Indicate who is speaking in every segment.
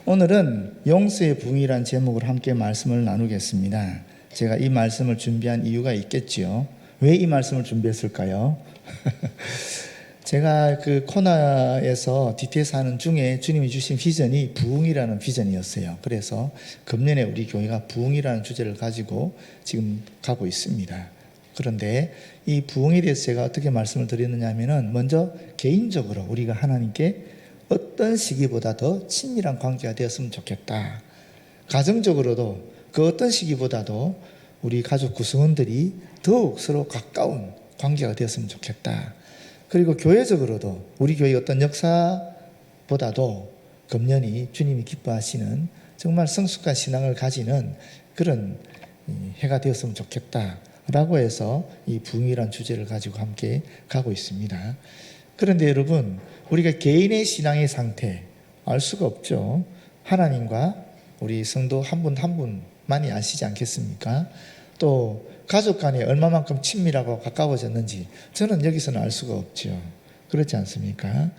Speaker 1: 오늘은 용서의 부흥이란 제목으로 함께 말씀을 나누겠습니다. 제가 이 말씀을 준비한 이유가 있겠지요. 왜 이 말씀을 준비했을까요? 제가 그 코나에서 DTS 하는 중에 주님이 주신 비전이 부흥이라는 비전이었어요. 그래서 금년에 우리 교회가 부흥이라는 주제를 가지고 지금 가고 있습니다. 그런데 이 부흥에 대해서 제가 어떻게 말씀을 드렸느냐 하면은 먼저 개인적으로 우리가 하나님께 어떤 시기보다 더 친밀한 관계가 되었으면 좋겠다. 가정적으로도 그 어떤 시기보다도 우리 가족 구성원들이 더욱 서로 가까운 관계가 되었으면 좋겠다. 그리고 교회적으로도 우리 교회의 어떤 역사보다도 금년이 주님이 기뻐하시는 정말 성숙한 신앙을 가지는 그런 해가 되었으면 좋겠다 라고 해서 이 부흥이란 주제를 가지고 함께 가고 있습니다. 그런데 여러분, 우리가 개인의 신앙의 상태 알 수가 없죠. 하나님과 우리 성도 한 분 한 분만이 아시지 않겠습니까? 또 가족 간에 얼마만큼 친밀하고 가까워졌는지 저는 여기서는 알 수가 없죠. 그렇지 않습니까?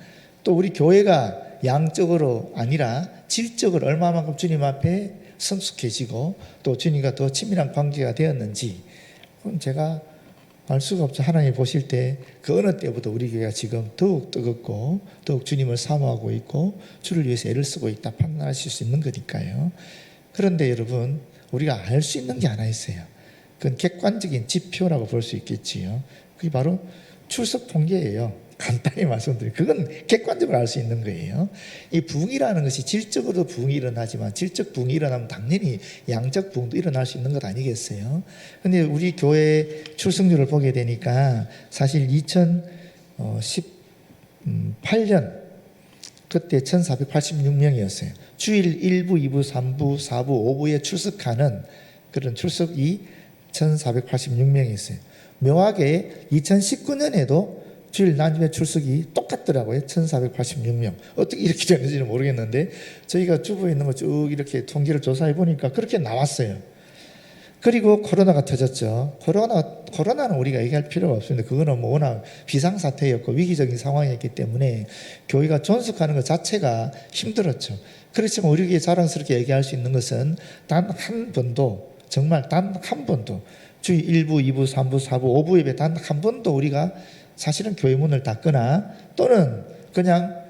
Speaker 1: 또 우리 교회가 양적으로 아니라 질적으로 얼마만큼 주님 앞에 성숙해지고 또 주님과 더 친밀한 관계가 되었는지 그건 제가 알 수가 없죠. 하나님 보실 때 그 어느 때보다 우리 교회가 지금 더욱 뜨겁고 더욱 주님을 사모하고 있고 주를 위해서 애를 쓰고 있다 판단하실 수 있는 거니까요. 그런데 여러분, 우리가 알 수 있는 게 하나 있어요. 그건 객관적인 지표라고 볼 수 있겠지요. 그게 바로 출석 통계예요. 간단히 말씀드리면 그건 객관적으로 알 수 있는 거예요. 이 부흥이라는 것이 질적으로도 부흥이 일어나지만 질적 부흥이 일어나면 당연히 양적 부흥도 일어날 수 있는 것 아니겠어요? 그런데 우리 교회 출석률을 보게 되니까 사실 2018년 그때 1486명이었어요. 주일 1부, 2부, 3부, 4부, 5부에 출석하는 그런 출석이 1486명이 있어요. 묘하게 2019년에도 주일 난임의 출석이 똑같더라고요. 1486명. 어떻게 이렇게 되는지는 모르겠는데 저희가 주부에 있는 거 쭉 이렇게 통계를 조사해 보니까 그렇게 나왔어요. 그리고 코로나가 터졌죠. 코로나는 우리가 얘기할 필요가 없습니다. 그거는 뭐 워낙 비상사태였고 위기적인 상황이었기 때문에 교회가 존속하는 것 자체가 힘들었죠. 그렇지만 우리에게 자랑스럽게 얘기할 수 있는 것은 단 한 번도, 정말 단 한 번도 주일 1부, 2부, 3부, 4부, 5부 예배 단 한 번도 우리가 사실은 교회 문을 닫거나 또는 그냥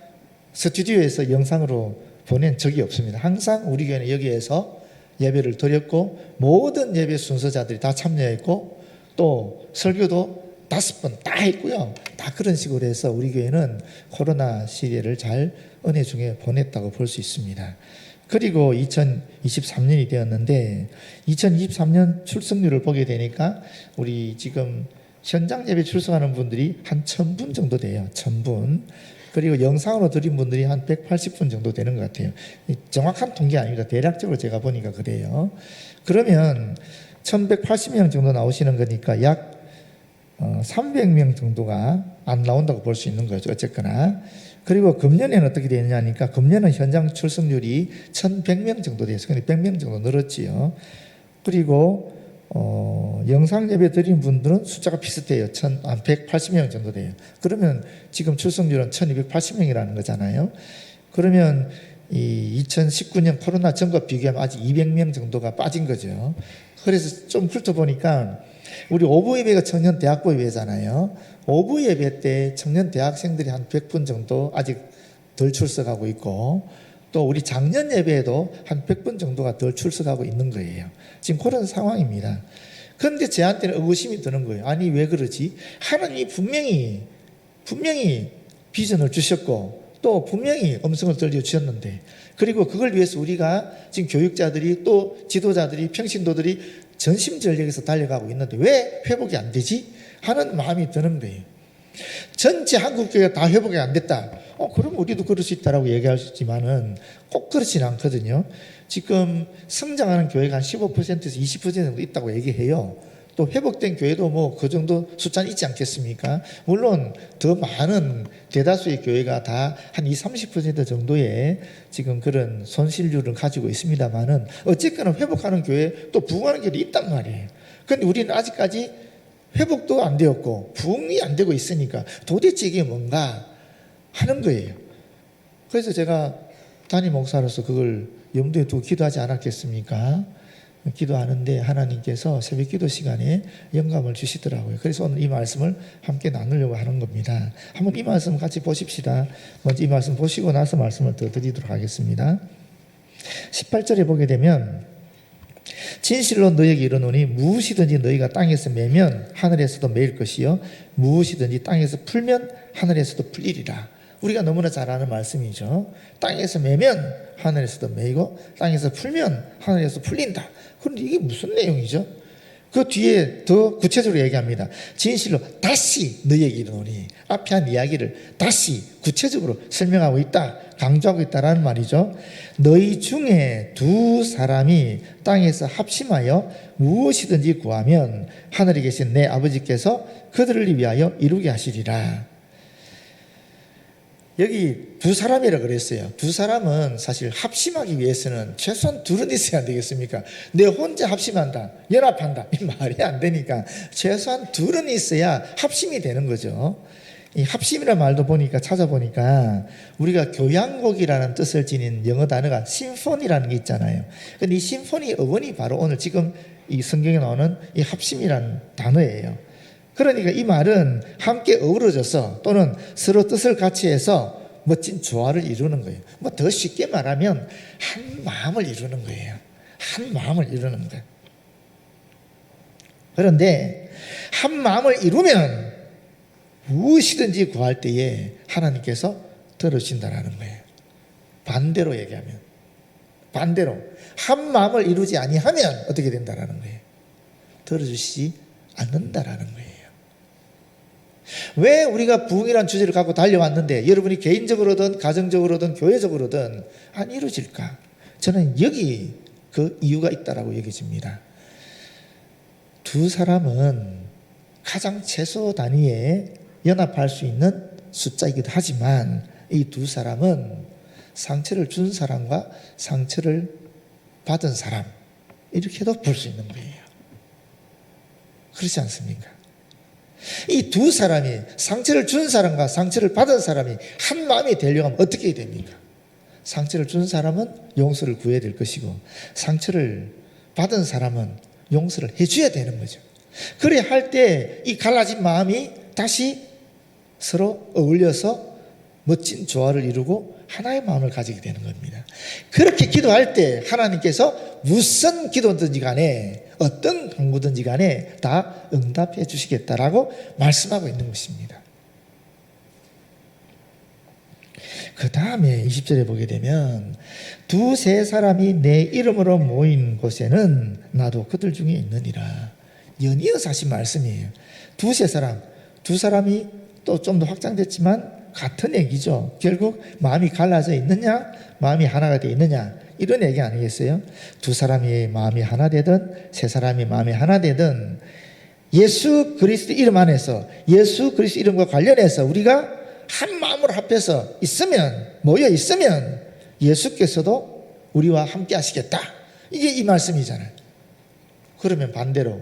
Speaker 1: 스튜디오에서 영상으로 보낸 적이 없습니다. 항상 우리 교회는 여기에서 예배를 드렸고 모든 예배 순서자들이 다 참여했고 또 설교도 5번 다 했고요. 다 그런 식으로 해서 우리 교회는 코로나 시기를 잘 은혜 중에 보냈다고 볼 수 있습니다. 그리고 2023년이 되었는데 2023년 출석률을 보게 되니까 우리 지금 현장 예배 출석하는 분들이 한 1000분 정도 돼요. 1000분. 그리고 영상으로 드린 분들이 한 180분 정도 되는 것 같아요. 정확한 통계 아닙니다. 대략적으로 제가 보니까 그래요. 그러면 1180명 정도 나오시는 거니까 약 300명 정도가 안 나온다고 볼 수 있는 거죠. 어쨌거나. 그리고 금년에는 어떻게 되느냐니까 금년은 현장 출석률이 1100명 정도 돼서 근데 100명 정도 늘었지요. 그리고 영상 예배 드린 분들은 숫자가 비슷해요. 180명 정도 돼요. 그러면 지금 출석률은 1280명이라는 거잖아요. 그러면 이 2019년 코로나 전과 비교하면 아직 200명 정도가 빠진 거죠. 그래서 좀 훑어보니까 우리 오부 예배가 청년 대학부 예배잖아요. 오부 예배 때 청년 대학생들이 한 100분 정도 아직 덜 출석하고 있고 또 우리 작년 예배에도 한 100분 정도가 덜 출석하고 있는 거예요. 지금 그런 상황입니다. 그런데 저한테는 의구심이 드는 거예요. 아니 왜 그러지? 하나님이 분명히 비전을 주셨고 또 분명히 음성을 들려주셨는데 그리고 그걸 위해서 우리가 지금 교육자들이 또 지도자들이 평신도들이 전심전력에서 달려가고 있는데 왜 회복이 안 되지? 하는 마음이 드는 거예요. 전체 한국교회가 다 회복이 안 됐다. 그럼 우리도 그럴 수 있다라고 얘기할 수 있지만은 꼭 그렇지는 않거든요. 지금 성장하는 교회가 한 15%에서 20% 정도 있다고 얘기해요. 또 회복된 교회도 뭐 그 정도 숫자는 있지 않겠습니까? 물론 더 많은 대다수의 교회가 다 한 20, 30% 정도의 지금 그런 손실률을 가지고 있습니다만은 어쨌거나 회복하는 교회 또 부흥하는 교회도 있단 말이에요. 그런데 우리는 아직까지 회복도 안 되었고 부흥이 안 되고 있으니까 도대체 이게 뭔가 하는 거예요. 그래서 제가 담임 목사로서 그걸 염두에 두고 기도하지 않았겠습니까? 기도하는데 하나님께서 새벽 기도 시간에 영감을 주시더라고요. 그래서 오늘 이 말씀을 함께 나누려고 하는 겁니다. 한번 이 말씀 같이 보십시다. 먼저 이 말씀 보시고 나서 말씀을 더 드리도록 하겠습니다. 18절에 보게 되면 진실로 너에게 이르노니 무엇이든지 너희가 땅에서 매면 하늘에서도 매일 것이요 무엇이든지 땅에서 풀면 하늘에서도 풀리리라. 우리가 너무나 잘 아는 말씀이죠. 땅에서 매면 하늘에서도 매이고 땅에서 풀면 하늘에서 풀린다. 그런데 이게 무슨 내용이죠? 그 뒤에 더 구체적으로 얘기합니다. 진실로 다시 너희에게 이르노니, 앞에 한 이야기를 다시 구체적으로 설명하고 있다, 강조하고 있다라는 말이죠. 너희 중에 두 사람이 땅에서 합심하여 무엇이든지 구하면 하늘에 계신 내 아버지께서 그들을 위하여 이루게 하시리라. 여기 두 사람이라 그랬어요. 두 사람은 사실 합심하기 위해서는 최소한 둘은 있어야 안 되겠습니까? 내 혼자 합심한다, 연합한다, 이 말이 안 되니까 최소한 둘은 있어야 합심이 되는 거죠. 이 합심이라는 말도 보니까 찾아보니까 우리가 교향곡이라는 뜻을 지닌 영어 단어가 심포니라는 게 있잖아요. 근데 이 심포니 어원이 바로 오늘 지금 이 성경에 나오는 이 합심이라는 단어예요. 그러니까 이 말은 함께 어우러져서 또는 서로 뜻을 같이 해서 멋진 조화를 이루는 거예요. 뭐 더 쉽게 말하면 한 마음을 이루는 거예요. 한 마음을 이루는 거예요. 그런데 한 마음을 이루면 무엇이든지 구할 때에 하나님께서 들어주신다는 거예요. 반대로 얘기하면, 반대로 한 마음을 이루지 아니하면 어떻게 된다는 거예요? 들어주시지 않는다라는 거예요. 왜 우리가 부흥이라는 주제를 갖고 달려왔는데 여러분이 개인적으로든 가정적으로든 교회적으로든 안 이루어질까? 저는 여기 그 이유가 있다라고 여겨집니다. 두 사람은 가장 최소 단위에 연합할 수 있는 숫자이기도 하지만 이 두 사람은 상처를 준 사람과 상처를 받은 사람, 이렇게도 볼 수 있는 거예요. 그렇지 않습니까? 이 두 사람이, 상처를 준 사람과 상처를 받은 사람이 한 마음이 되려고 하면 어떻게 됩니까? 상처를 준 사람은 용서를 구해야 될 것이고 상처를 받은 사람은 용서를 해줘야 되는 거죠. 그래야 할 때 이 갈라진 마음이 다시 서로 어울려서 멋진 조화를 이루고 하나의 마음을 가지게 되는 겁니다. 그렇게 기도할 때 하나님께서 무슨 기도든지 간에 어떤 간구든지 간에 다 응답해 주시겠다라고 말씀하고 있는 것입니다. 그 다음에 20절에 보게 되면 두세 사람이 내 이름으로 모인 곳에는 나도 그들 중에 있느니라. 연이어서 하신 말씀이에요. 두세 사람, 두 사람이 또 좀 더 확장됐지만 같은 얘기죠. 결국 마음이 갈라져 있느냐, 마음이 하나가 되어 있느냐, 이런 얘기 아니겠어요? 두 사람이 마음이 하나 되든 세 사람이 마음이 하나 되든 예수 그리스도 이름 안에서 예수 그리스도 이름과 관련해서 우리가 한 마음으로 합해서 있으면, 모여 있으면 예수께서도 우리와 함께 하시겠다, 이게 이 말씀이잖아요. 그러면 반대로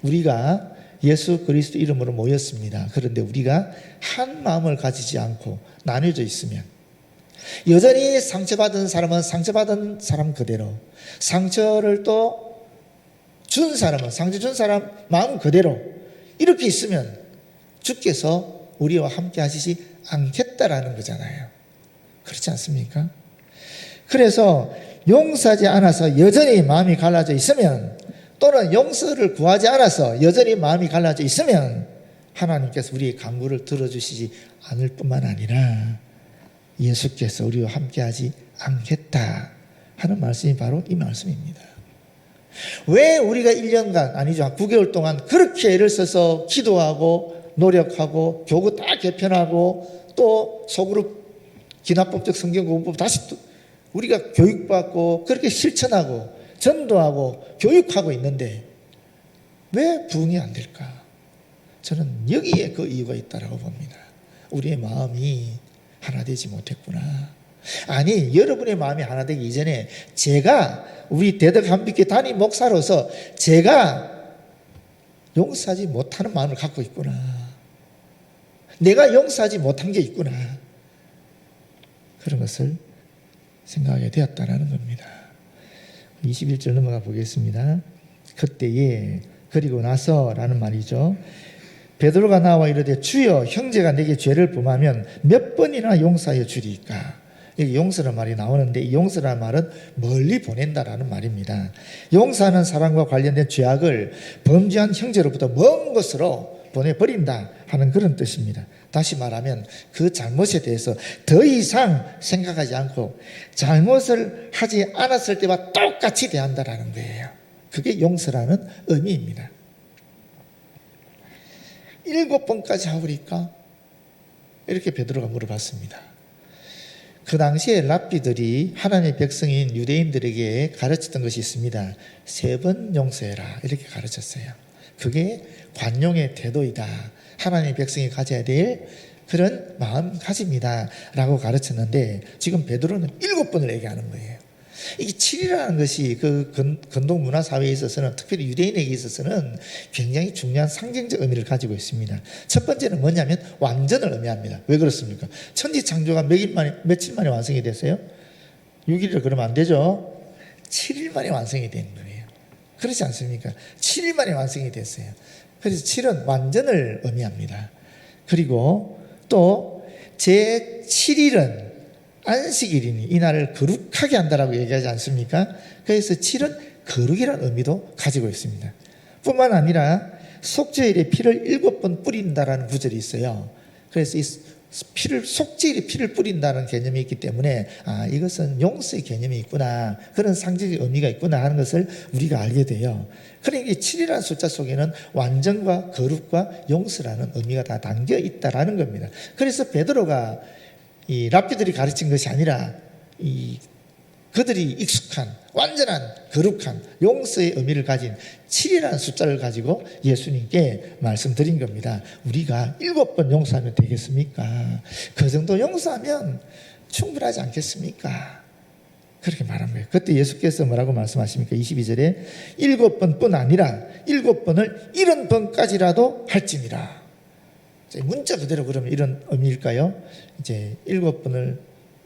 Speaker 1: 우리가 예수 그리스도 이름으로 모였습니다. 그런데 우리가 한 마음을 가지지 않고 나뉘어져 있으면 여전히 상처받은 사람은 상처받은 사람 그대로, 상처를 또 준 사람은 상처 준 사람 마음 그대로 이렇게 있으면 주께서 우리와 함께 하시지 않겠다라는 거잖아요. 그렇지 않습니까? 그래서 용서하지 않아서 여전히 마음이 갈라져 있으면, 또는 용서를 구하지 않아서 여전히 마음이 갈라져 있으면 하나님께서 우리의 간구를 들어주시지 않을 뿐만 아니라 예수께서 우리와 함께하지 않겠다 하는 말씀이 바로 이 말씀입니다. 왜 우리가 1년간, 아니죠, 9개월 동안 그렇게 애를 써서 기도하고 노력하고 교구 다 개편하고 또 소그룹 기납법적 성경 공부 다시 또 우리가 교육받고 그렇게 실천하고 전도하고 교육하고 있는데 왜 부흥이 안 될까? 저는 여기에 그 이유가 있다고 봅니다. 우리의 마음이 하나 되지 못했구나. 아니, 여러분의 마음이 하나 되기 이전에 제가 우리 대덕 한빛교 담임 목사로서 제가 용서하지 못하는 마음을 갖고 있구나. 내가 용서하지 못한 게 있구나. 그런 것을 생각하게 되었다라는 겁니다. 21절 넘어가 보겠습니다. 그때에 그리고 나서라는 말이죠. 베드로가 나와 이르되 주여 형제가 내게 죄를 범하면 몇 번이나 용서하여 주리이까. 여기 용서라는 말이 나오는데 이 용서라는 말은 멀리 보낸다라는 말입니다. 용서하는 사람과 관련된 죄악을 범죄한 형제로부터 먼 곳으로 보내버린다 하는 그런 뜻입니다. 다시 말하면 그 잘못에 대해서 더 이상 생각하지 않고 잘못을 하지 않았을 때와 똑같이 대한다라는 거예요. 그게 용서라는 의미입니다. 7번까지 하오리까? 이렇게 베드로가 물어봤습니다. 그 당시에 랍비들이 하나님의 백성인 유대인들에게 가르쳤던 것이 있습니다. 3번 용서해라 이렇게 가르쳤어요. 그게 관용의 태도이다. 하나님의 백성이 가져야 될 그런 마음가짐이다 라고 가르쳤는데 지금 베드로는 7번을 얘기하는 거예요. 이게 7이라는 것이 그 근동 문화 사회에 있어서는 특별히 유대인에게 있어서는 굉장히 중요한 상징적 의미를 가지고 있습니다. 첫 번째는 뭐냐면 완전을 의미합니다. 왜 그렇습니까? 천지 창조가 며칠 만에 완성이 됐어요? 6일이라 그러면 안 되죠. 7일 만에 완성이 된 거예요. 그렇지 않습니까? 7일 만에 완성이 됐어요. 그래서 7은 완전을 의미합니다. 그리고 또 제7일은 안식일이니 이 날을 거룩하게 한다라고 얘기하지 않습니까? 그래서 7은 거룩이라는 의미도 가지고 있습니다. 뿐만 아니라 속죄일에 피를 7번 뿌린다라는 구절이 있어요. 그래서 이 속죄일에 피를 뿌린다는 개념이 있기 때문에 이것은 용서의 개념이 있구나, 그런 상징적 의미가 있구나 하는 것을 우리가 알게 돼요. 그러니까 이 7이라는 숫자 속에는 완전과 거룩과 용서라는 의미가 다 담겨 있다라는 겁니다. 그래서 베드로가 이 랍비들이 가르친 것이 아니라 그들이 익숙한 완전한 거룩한 용서의 의미를 가진 7이라는 숫자를 가지고 예수님께 말씀드린 겁니다. 우리가 7번 용서하면 되겠습니까? 그 정도 용서하면 충분하지 않겠습니까? 그렇게 말한 거예요. 그때 예수께서 뭐라고 말씀하십니까? 22절에 7번뿐 아니라 7번을 70번까지라도 할지니라. 문자 그대로 그러면 이런 의미일까요? 이제 7번을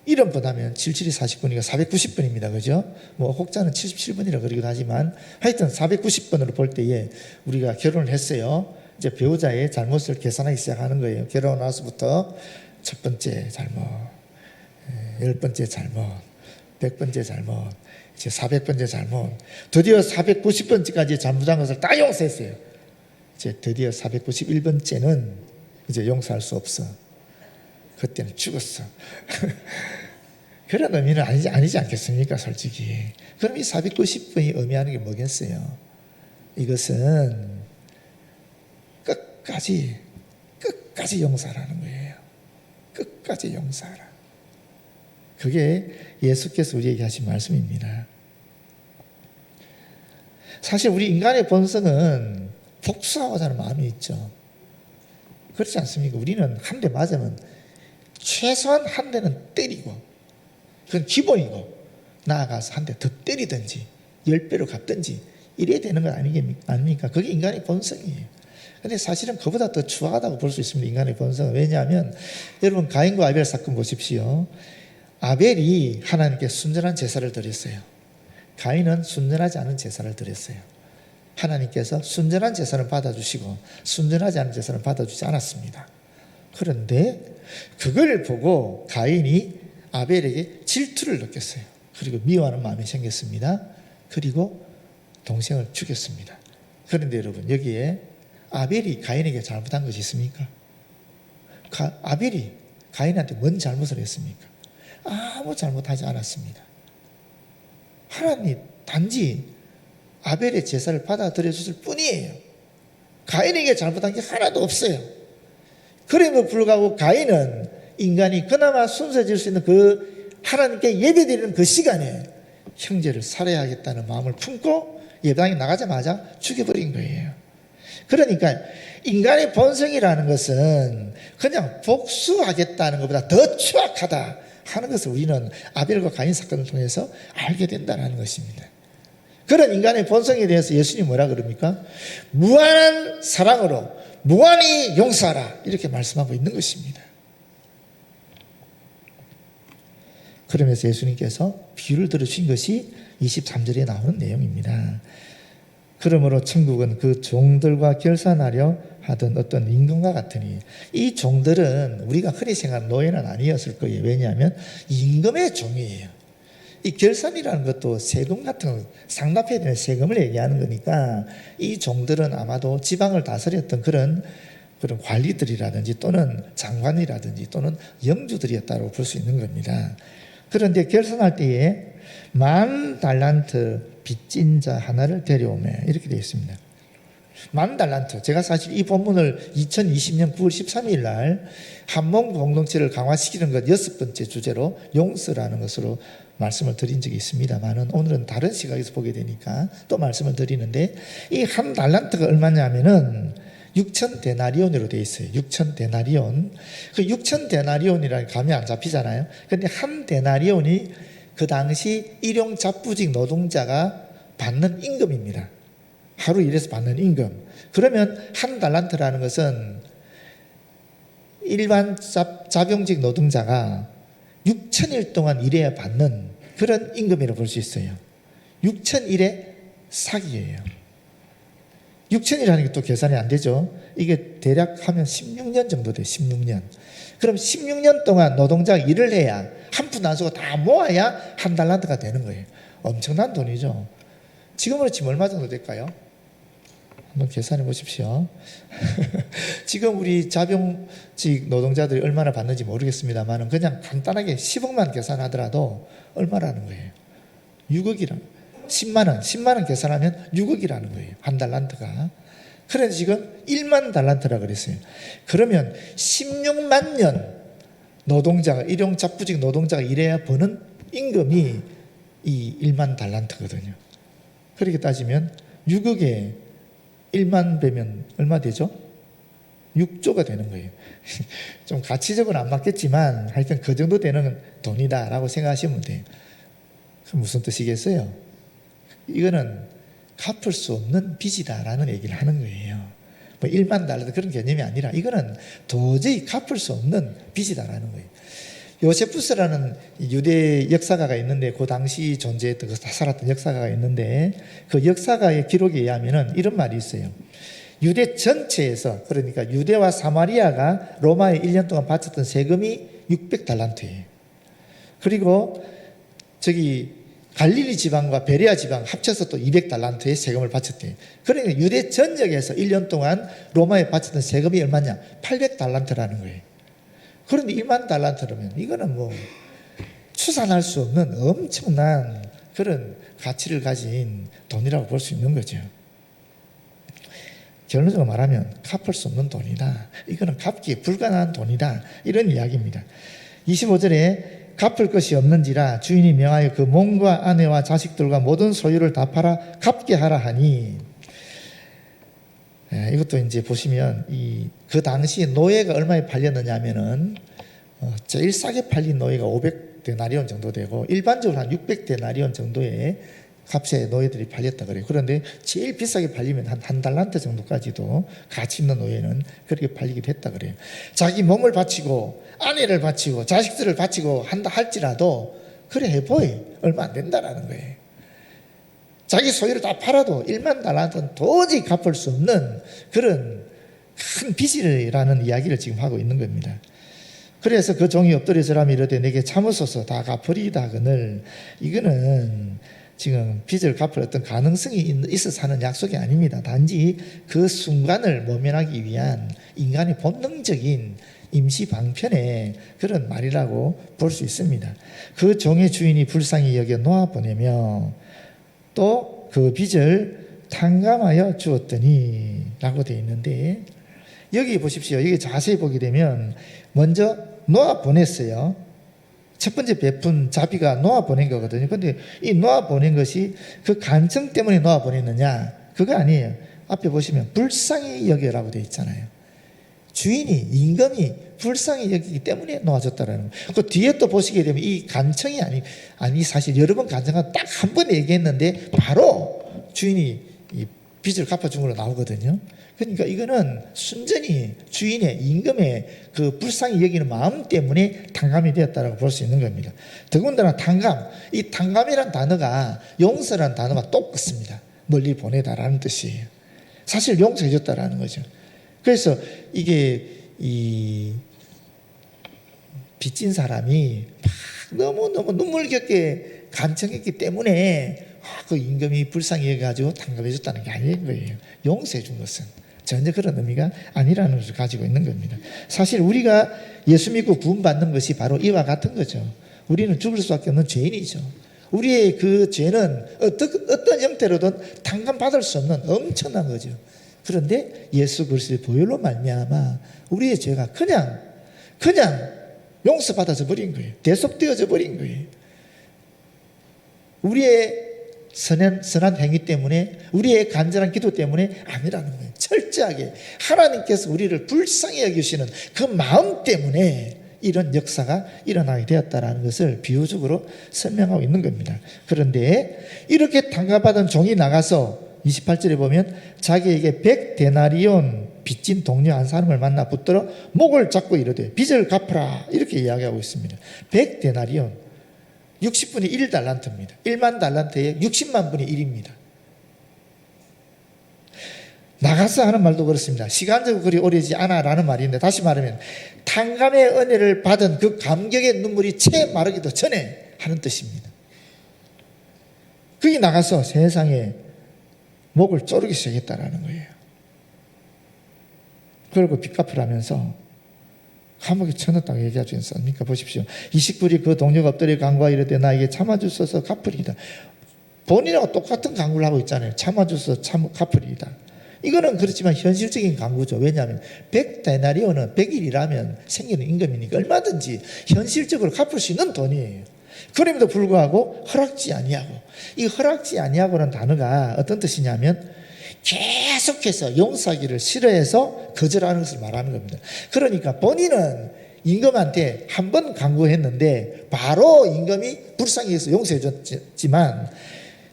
Speaker 1: 70번 하면 77이 40번이니까 490번입니다. 그죠? 뭐 혹자는 77번이라고 그러기도 하지만 하여튼 490번으로 볼 때에 우리가 결혼을 했어요. 이제 배우자의 잘못을 계산하기 시작하는 거예요. 결혼하고 나서부터 첫 번째 잘못, 10번째 잘못, 100번째 잘못, 이제 400번째 잘못, 드디어 490번째까지 잘못한 것을 다 용서했어요. 이제 드디어 491번째는 이제 용서할 수 없어. 그때는 죽었어. 그런 의미는 아니지 않겠습니까? 솔직히. 그럼 이 490번이 의미하는 게 뭐겠어요? 이것은 끝까지 용서하라는 거예요. 끝까지 용서하라. 그게 예수께서 우리에게 하신 말씀입니다. 사실 우리 인간의 본성은 복수하고자 하는 마음이 있죠. 그렇지 않습니까? 우리는 한 대 맞으면 최소한 한 대는 때리고, 그건 기본이고, 나아가서 한 대 더 때리든지 10배로 갚든지 이래야 되는 건 아닙니까? 그게 인간의 본성이에요. 근데 사실은 그보다 더 추하다고 볼 수 있습니다. 인간의 본성은. 왜냐하면 여러분 가인과 아벨 사건 보십시오. 아벨이 하나님께 순전한 제사를 드렸어요. 가인은 순전하지 않은 제사를 드렸어요. 하나님께서 순전한 제사를 받아주시고 순전하지 않은 제사를 받아주지 않았습니다. 그런데 그걸 보고 가인이 아벨에게 질투를 느꼈어요. 그리고 미워하는 마음이 생겼습니다. 그리고 동생을 죽였습니다. 그런데 여러분 여기에 아벨이 가인에게 잘못한 것이 있습니까? 아벨이 가인한테 뭔 잘못을 했습니까? 아무 잘못하지 않았습니다. 하나님 단지 아벨의 제사를 받아들여 주실 뿐이에요. 가인에게 잘못한 게 하나도 없어요. 그럼에도 불구하고 가인은 인간이 그나마 순수해질 수 있는 그 하나님께 예배드리는 그 시간에 형제를 살해하겠다는 마음을 품고 예배당에 나가자마자 죽여버린 거예요. 그러니까 인간의 본성이라는 것은 그냥 복수하겠다는 것보다 더 추악하다 하는 것을 우리는 아벨과 가인 사건을 통해서 알게 된다는 것입니다. 그런 인간의 본성에 대해서 예수님이 뭐라 그럽니까? 무한한 사랑으로 무한히 용서하라 이렇게 말씀하고 있는 것입니다. 그러면서 예수님께서 비유를 들으신 것이 23절에 나오는 내용입니다. 그러므로 천국은 그 종들과 결산하려 하던 어떤 임금과 같으니, 이 종들은 우리가 흔히 생각하는 노예는 아니었을 거예요. 왜냐하면 임금의 종이에요. 이 결산이라는 것도 세금 같은 거, 상납해야 되는 세금을 얘기하는 거니까 이 종들은 아마도 지방을 다스렸던 그런 관리들이라든지 또는 장관이라든지 또는 영주들이었다고 볼 수 있는 겁니다. 그런데 결산할 때에 10,000달란트 빚진 자 하나를 데려오매, 이렇게 되어 있습니다. 10,000달란트. 제가 사실 이 본문을 2020년 9월 13일 날 한몸 공동체를 강화시키는 것 6번째 주제로 용서라는 것으로 말씀을 드린 적이 있습니다만은, 오늘은 다른 시각에서 보게 되니까 또 말씀을 드리는데, 이 한 달란트가 얼마냐면은 6,000데나리온으로 되어 있어요. 6,000데나리온. 그 6,000데나리온이라는 감이 안 잡히잖아요. 근데 한 데나리온이 그 당시 일용 잡부직 노동자가 받는 임금입니다. 하루 일해서 받는 임금. 그러면 한 달란트라는 것은 일반 자병직 노동자가 6,000일 동안 일해야 받는 그런 임금이라고 볼 수 있어요. 6,000일의 사기예요. 6,000일 하는 게 또 계산이 안 되죠. 이게 대략 하면 16년 정도 돼요. 16년. 그럼 16년 동안 노동자가 일을 해야, 한 푼 안 쓰고 다 모아야 한 달란트가 되는 거예요. 엄청난 돈이죠. 지금으로 치면 얼마 정도 될까요? 한번 계산해 보십시오. 지금 우리 자병직 노동자들이 얼마나 받는지 모르겠습니다만, 그냥 간단하게 10억만 계산하더라도 얼마라는 거예요? 6억이라는, 10만 원 계산하면 6억이라는 거예요. 한 달란트가. 그래서 지금 1만 달란트라 그랬어요. 그러면 16만 년 노동자가, 일용 잡부직 노동자가 일해야 버는 임금이 이 1만 달란트거든요. 그렇게 따지면 6억에 1만 배면 얼마 되죠? 6조가 되는 거예요. 좀 가치적으로는 안 맞겠지만 하여튼 그 정도 되는 돈이다라고 생각하시면 돼요. 무슨 뜻이겠어요? 이거는 갚을 수 없는 빚이다라는 얘기를 하는 거예요. 뭐 1만 달러도 그런 개념이 아니라 이거는 도저히 갚을 수 없는 빚이다라는 거예요. 요세푸스라는 유대 역사가가 있는데, 그 당시 존재했던, 살았던 역사가가 있는데, 그 역사가의 기록에 의하면 이런 말이 있어요. 유대 전체에서, 그러니까 유대와 사마리아가 로마에 1년 동안 바쳤던 세금이 600달란트예요. 그리고 갈릴리 지방과 베레아 지방 합쳐서 또 200달란트의 세금을 바쳤대요. 그러니까 유대 전역에서 1년 동안 로마에 바쳤던 세금이 얼마냐? 800달란트라는 거예요. 그런데 1만 달란트라면 이거는 뭐 추산할 수 없는 엄청난 그런 가치를 가진 돈이라고 볼 수 있는 거죠. 결론적으로 말하면 갚을 수 없는 돈이다. 이거는 갚기에 불가능한 돈이다. 이런 이야기입니다. 25절에 갚을 것이 없는지라 주인이 명하여 그 몸과 아내와 자식들과 모든 소유를 다 팔아 갚게 하라 하니, 이것도 이제 보시면 그 당시에 노예가 얼마에 팔렸느냐 하면은 제일 싸게 팔린 노예가 500데나리온 정도 되고, 일반적으로 한 600데나리온 정도의 값의 노예들이 팔렸다 그래요. 그런데 제일 비싸게 팔리면 한 달란트 정도까지도 가치 있는 노예는 그렇게 팔리기도 했다 그래요. 자기 몸을 바치고 아내를 바치고 자식들을 바치고 한다 할지라도 그래 해보이 얼마 안 된다라는 거예요. 자기 소유를 다 팔아도 1만 달란트는 도저히 갚을 수 없는 그런 큰 빚이라는 이야기를 지금 하고 있는 겁니다. 그래서 그 종이 엎드려 절하며 이르되 내게 참으소서 다 갚으리이다 하거늘, 이거는 지금 빚을 갚을 어떤 가능성이 있어서 하는 약속이 아닙니다. 단지 그 순간을 모면하기 위한 인간의 본능적인 임시 방편의 그런 말이라고 볼 수 있습니다. 그 종의 주인이 불쌍히 여겨 놓아 보내며 또 그 빚을 탕감하여 주었더니 라고 되어 있는데, 여기 보십시오. 여기 자세히 보게 되면 먼저 놓아 보냈어요. 첫 번째 베푼 자비가 놓아 보낸 거거든요. 근데 이 놓아 보낸 것이 그 간청 때문에 놓아 보냈느냐? 그거 아니에요. 앞에 보시면 불쌍히 여겨라고 되어 있잖아요. 주인이, 임금이 불쌍히 여기기 때문에 놓아줬다라는 거예요. 그 뒤에 또 보시게 되면 이 간청이 사실 여러 번 간청하고 딱 한 번 얘기했는데 바로 주인이 이 빚을 갚아준 걸로 나오거든요. 그러니까 이거는 순전히 주인의 임금의 그 불쌍히 여기는 마음 때문에 탕감이 되었다라고 볼 수 있는 겁니다. 더군다나 탕감, 이 탕감이란 단어가 용서라는 단어와 똑같습니다. 멀리 보내다라는 뜻이에요. 사실 용서해 줬다라는 거죠. 그래서 이게 이 빚진 사람이 막 너무너무 눈물겹게 간청했기 때문에 그 임금이 불쌍히 여겨가지고 탕감해 줬다는 게 아닌 거예요. 용서해 준 것은 전혀 그런 의미가 아니라는 것을 가지고 있는 겁니다. 사실 우리가 예수 믿고 구원받는 것이 바로 이와 같은 거죠. 우리는 죽을 수밖에 없는 죄인이죠. 우리의 그 죄는 어떤 형태로든 탕감받을 수 없는 엄청난 거죠. 그런데 예수 그리스도의 보혈로 말미암아 우리의 죄가 그냥 용서받아져 버린 거예요. 대속되어져 버린 거예요. 우리의 선한 행위 때문에, 우리의 간절한 기도 때문에 아니라는 거예요. 철저하게 하나님께서 우리를 불쌍히 여기시는 그 마음 때문에 이런 역사가 일어나게 되었다는 것을 비유적으로 설명하고 있는 겁니다. 그런데 이렇게 탕감받은 종이 나가서 28절에 보면 자기에게 100데나리온 빚진 동료 한 사람을 만나 붙들어 목을 잡고 이르되 빚을 갚으라 이렇게 이야기하고 있습니다. 100데나리온 60분의 1달란트입니다. 1만 달란트에 60만 분의 1입니다. 나가서 하는 말도 그렇습니다. 시간적으로 그리 오래지 않아 라는 말인데, 다시 말하면 탕감의 은혜를 받은 그 감격의 눈물이 채 마르기도 전에 하는 뜻입니다. 거기 나가서 세상에 목을 조르기 시작했다라는 거예요. 그리고 빚 갚으라면서 감옥에 쳐넣었다고 얘기하지 않습니까? 보십시오. 29리 그 동료가 엎드려 간구하 이르되 나에게 참아주소서 갚으리이다. 본인하고 똑같은 간구를 하고 있잖아요. 참아주소서 갚으리이다. 이거는 그렇지만 현실적인 간구죠. 왜냐하면 100데나리온은 100일이라면 생기는 임금이니까 얼마든지 현실적으로 갚을 수 있는 돈이에요. 그럼에도 불구하고 허락지 아니하고, 이 허락지 아니하고라는 단어가 어떤 뜻이냐면 계속해서 용서하기를 싫어해서 거절하는 것을 말하는 겁니다. 그러니까 본인은 임금한테 한 번 강구했는데 바로 임금이 불쌍히 해서 용서해 줬지만,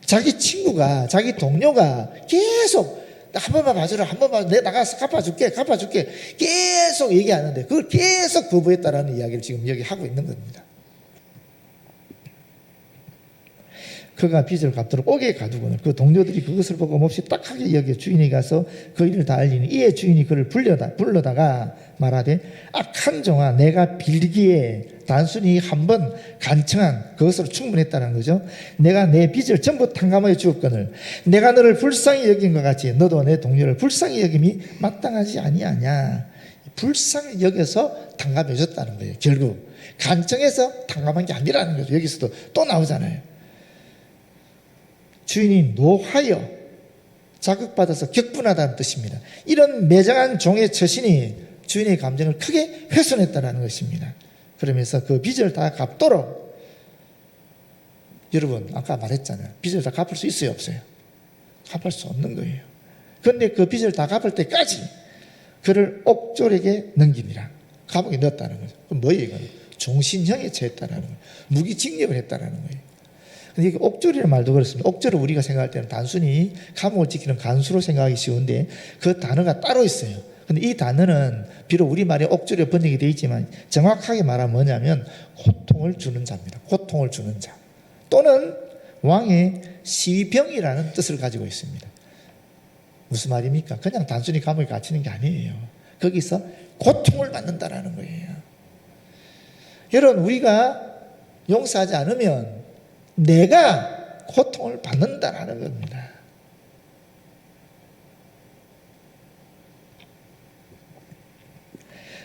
Speaker 1: 자기 친구가, 자기 동료가 계속 한 번만 봐주라, 한 번만 내가 나가서 갚아줄게 계속 얘기하는데 그걸 계속 거부했다라는 이야기를 지금 여기 하고 있는 겁니다. 그가 빚을 갚도록 옥에 가두고는 그 동료들이 그것을 보고 몹시 딱하게 여겨 주인이 가서 그 일을 다 알리니 이에 주인이 그를 불러다가 말하되 악한 종아, 내가 빌기에 단순히 한 번 간청한 그것으로 충분했다는 거죠. 내가 내 빚을 전부 탕감하여 주었거늘 내가 너를 불쌍히 여긴 것 같이 너도 내 동료를 불쌍히 여김이 마땅하지 아니하냐. 불쌍히 여겨서 탕감해 줬다는 거예요. 결국 간청해서 탕감한 게 아니라는 거죠. 여기서도 또 나오잖아요. 주인이 노하여 자극받아서 격분하다는 뜻입니다. 이런 매정한 종의 처신이 주인의 감정을 크게 훼손했다는 것입니다. 그러면서 그 빚을 다 갚도록, 여러분 아까 말했잖아요. 빚을 다 갚을 수 있어요, 없어요? 갚을 수 없는 거예요. 그런데 그 빚을 다 갚을 때까지 그를 옥졸에게 넘기니라. 감옥에 넣었다는 거죠. 그럼 뭐예요 이거는? 종신형에 처했다는 거예요. 무기징역을 했다는 거예요. 근데 이게 옥졸이라는 말도 그렇습니다. 옥졸을 우리가 생각할 때는 단순히 감옥을 지키는 간수로 생각하기 쉬운데 그 단어가 따로 있어요. 근데 이 단어는 비록 우리말에 옥졸이 번역이 되어 있지만 정확하게 말하면 뭐냐면 고통을 주는 자입니다. 고통을 주는 자 또는 왕의 시병이라는 뜻을 가지고 있습니다. 무슨 말입니까? 그냥 단순히 감옥에 갇히는 게 아니에요. 거기서 고통을 받는다라는 거예요. 여러분 우리가 용서하지 않으면 내가 고통을 받는다라는 겁니다.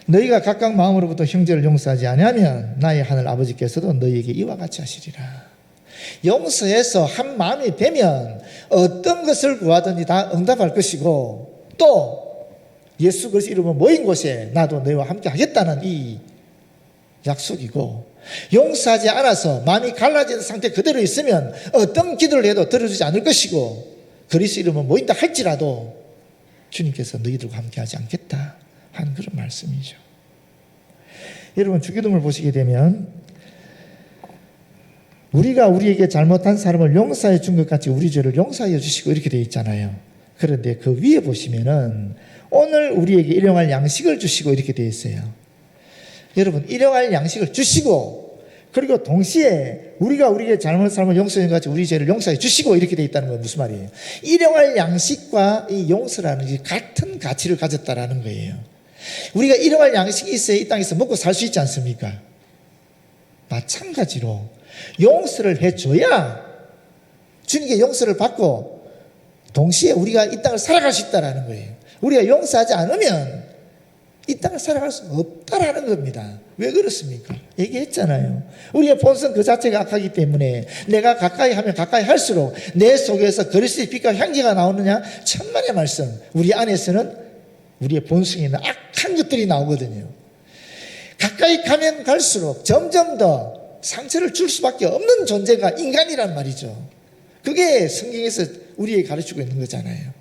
Speaker 1: 너희가 각각 마음으로부터 형제를 용서하지 아니하면 나의 하늘 아버지께서도 너희에게 이와 같이 하시리라. 용서해서 한 마음이 되면 어떤 것을 구하든지 다 응답할 것이고, 또 예수 그리스도 이름으로 모인 곳에 나도 너희와 함께 하겠다는 이 약속이고, 용서하지 않아서 마음이 갈라진 상태 그대로 있으면 어떤 기도를 해도 들어주지 않을 것이고, 그리스도 이름으로 모인다 할지라도 주님께서 너희들과 함께 하지 않겠다 하는 그런 말씀이죠. 여러분 주기도문을 보시게 되면 우리가 우리에게 잘못한 사람을 용서해 준 것 같이 우리 죄를 용서해 주시고 이렇게 되어 있잖아요. 그런데 그 위에 보시면은 오늘 우리에게 일용할 양식을 주시고 이렇게 되어 있어요. 여러분, 일용할 양식을 주시고 그리고 동시에 우리가 우리의 잘못 삶을 용서해 가지고 우리 죄를 용서해 주시고 이렇게 되어 있다는 건 무슨 말이에요? 일용할 양식과 이 용서라는 게 같은 가치를 가졌다라는 거예요. 우리가 일용할 양식이 있어야 이 땅에서 먹고 살 수 있지 않습니까? 마찬가지로 용서를 해줘야 주님께 용서를 받고 동시에 우리가 이 땅을 살아갈 수 있다는 거예요. 우리가 용서하지 않으면 이 땅을 살아갈 수 없다라는 겁니다. 왜 그렇습니까? 얘기했잖아요. 우리의 본성 그 자체가 악하기 때문에 내가 가까이 하면 가까이 할수록 내 속에서 그리스도의 빛과 향기가 나오느냐? 천만의 말씀. 우리 안에서는 우리의 본성에 있는 악한 것들이 나오거든요. 가까이 가면 갈수록 점점 더 상처를 줄 수밖에 없는 존재가 인간이란 말이죠. 그게 성경에서 우리에게 가르치고 있는 거잖아요.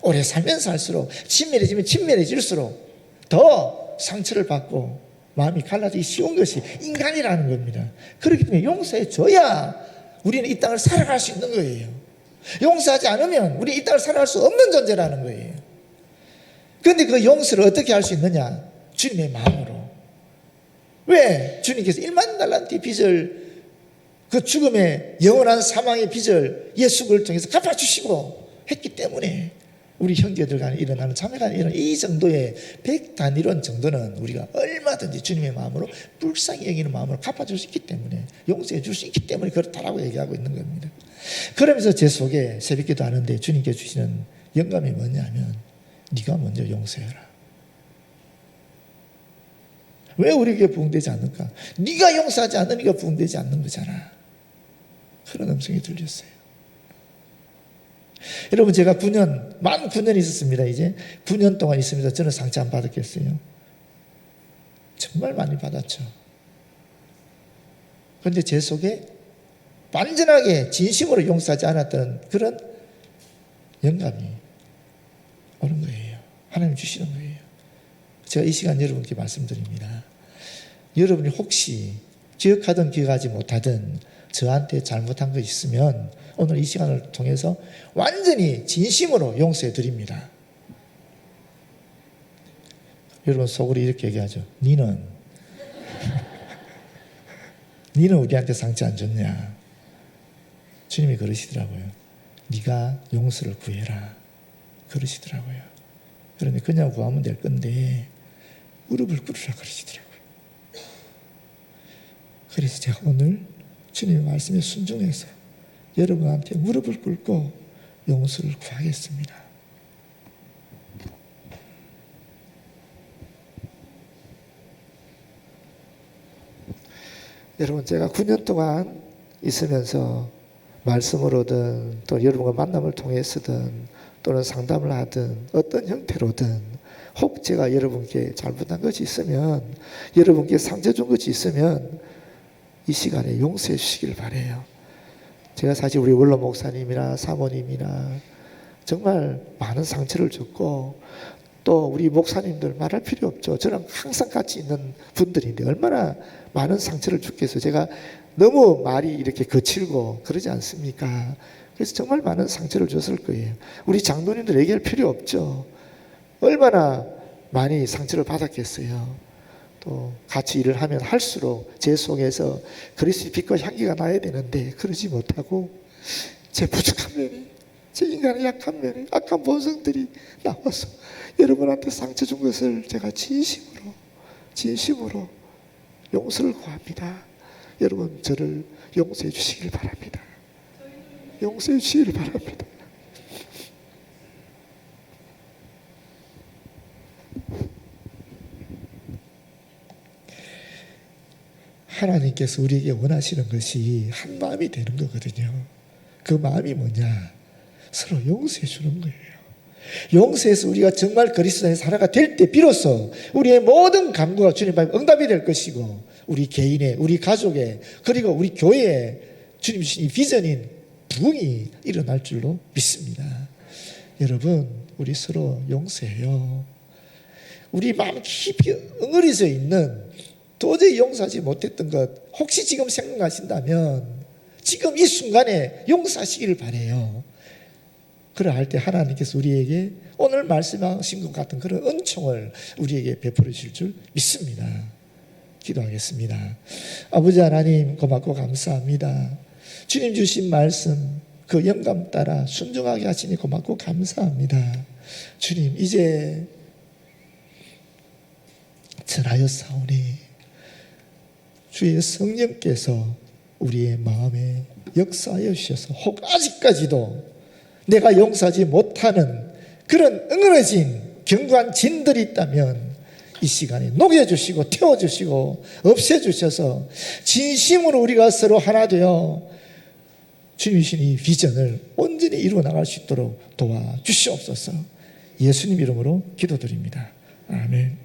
Speaker 1: 오래 살면서 할수록 친밀해지면 친밀해질수록 더 상처를 받고 마음이 갈라지기 쉬운 것이 인간이라는 겁니다. 그렇기 때문에 용서해 줘야 우리는 이 땅을 살아갈 수 있는 거예요. 용서하지 않으면 우리 이 땅을 살아갈 수 없는 존재라는 거예요. 그런데 그 용서를 어떻게 할 수 있느냐? 주님의 마음으로. 왜? 주님께서 1만 달란트의 빚을, 그 죽음의 영원한 사망의 빚을 예수를 통해서 갚아주시고 했기 때문에 우리 형제들 간에 일어나는 자매 간에 일어나는 이 정도의 100단위론 정도는 우리가 얼마든지 주님의 마음으로 불쌍히 여기는 마음으로 갚아줄 수 있기 때문에, 용서해 줄 수 있기 때문에 그렇다라고 얘기하고 있는 겁니다. 그러면서 제 속에 새벽기도 하는데 주님께 주시는 영감이 뭐냐면, 네가 먼저 용서해라. 왜 우리에게 부응되지 않는가? 네가 용서하지 않으니까 부응되지 않는 거잖아. 그런 음성이 들렸어요. 여러분, 제가 만 9년 있었습니다. 이제 9년 동안 있으면서 저는 상처 안 받았겠어요? 정말 많이 받았죠. 그런데 제 속에 완전하게 진심으로 용서하지 않았던 그런 영감이 오는 거예요. 하나님 주시는 거예요. 제가 이 시간 여러분께 말씀드립니다. 여러분이 혹시 기억하든 기억하지 못하든 저한테 잘못한 거 있으면 오늘 이 시간을 통해서 완전히 진심으로 용서해 드립니다. 여러분 속으로 이렇게 얘기하죠. 니는 우리한테 상처 안 줬냐? 주님이 그러시더라고요. 네가 용서를 구해라. 그러시더라고요. 그런데 그냥 구하면 될 건데 무릎을 꿇으라 그러시더라고요. 그래서 제가 오늘 주님의 말씀에 순종해서 여러분한테 무릎을 꿇고 용서를 구하겠습니다. 여러분, 제가 9년 동안 있으면서 말씀으로든 또 여러분과 만남을 통해서든 또는 상담을 하든 어떤 형태로든 혹 제가 여러분께 잘못한 것이 있으면, 여러분께 상처 준 것이 있으면 이 시간에 용서해 주시길 바라요. 제가 사실 우리 원로 목사님이나 사모님이나 정말 많은 상처를 줬고, 또 우리 목사님들 말할 필요 없죠. 저랑 항상 같이 있는 분들인데 얼마나 많은 상처를 줬겠어요. 제가 너무 말이 이렇게 거칠고 그러지 않습니까? 그래서 정말 많은 상처를 줬을 거예요. 우리 장로님들 얘기할 필요 없죠. 얼마나 많이 상처를 받았겠어요. 또 같이 일을 하면 할수록 제 속에서 그리스도의 빛과 향기가 나야 되는데 그러지 못하고 제 부족한 면이, 제 인간의 약한 면이, 악한 본성들이 나와서 여러분한테 상처 준 것을 제가 진심으로 용서를 구합니다. 여러분, 저를 용서해 주시길 바랍니다. 용서해 주시길 바랍니다. 하나님께서 우리에게 원하시는 것이 한 마음이 되는 거거든요. 그 마음이 뭐냐? 서로 용서해 주는 거예요. 용서해서 우리가 정말 그리스도의 사라가 될 때 비로소 우리의 모든 간구가 주님 앞에 응답이 될 것이고, 우리 개인의, 우리 가족의, 그리고 우리 교회에 주님 주신 이 비전인 부흥이 일어날 줄로 믿습니다. 여러분, 우리 서로 용서해요. 우리 마음 깊이 응어리져 있는, 도저히 용서하지 못했던 것 혹시 지금 생각하신다면 지금 이 순간에 용서하시기를 바라요. 그러할 때 하나님께서 우리에게 오늘 말씀하신 것 같은 그런 은총을 우리에게 베풀어 주실 줄 믿습니다. 기도하겠습니다. 아버지 하나님 고맙고 감사합니다. 주님 주신 말씀 그 영감 따라 순종하게 하시니 고맙고 감사합니다. 주님 이제 전하였사오니 주의 성령께서 우리의 마음에 역사하여 주셔서 혹 아직까지도 내가 용서하지 못하는 그런 응어러진 견고한 진들이 있다면 이 시간에 녹여주시고 태워주시고 없애주셔서 진심으로 우리가 서로 하나 되어 주님이신 이 비전을 온전히 이루어 나갈 수 있도록 도와주시옵소서. 예수님 이름으로 기도드립니다. 아멘.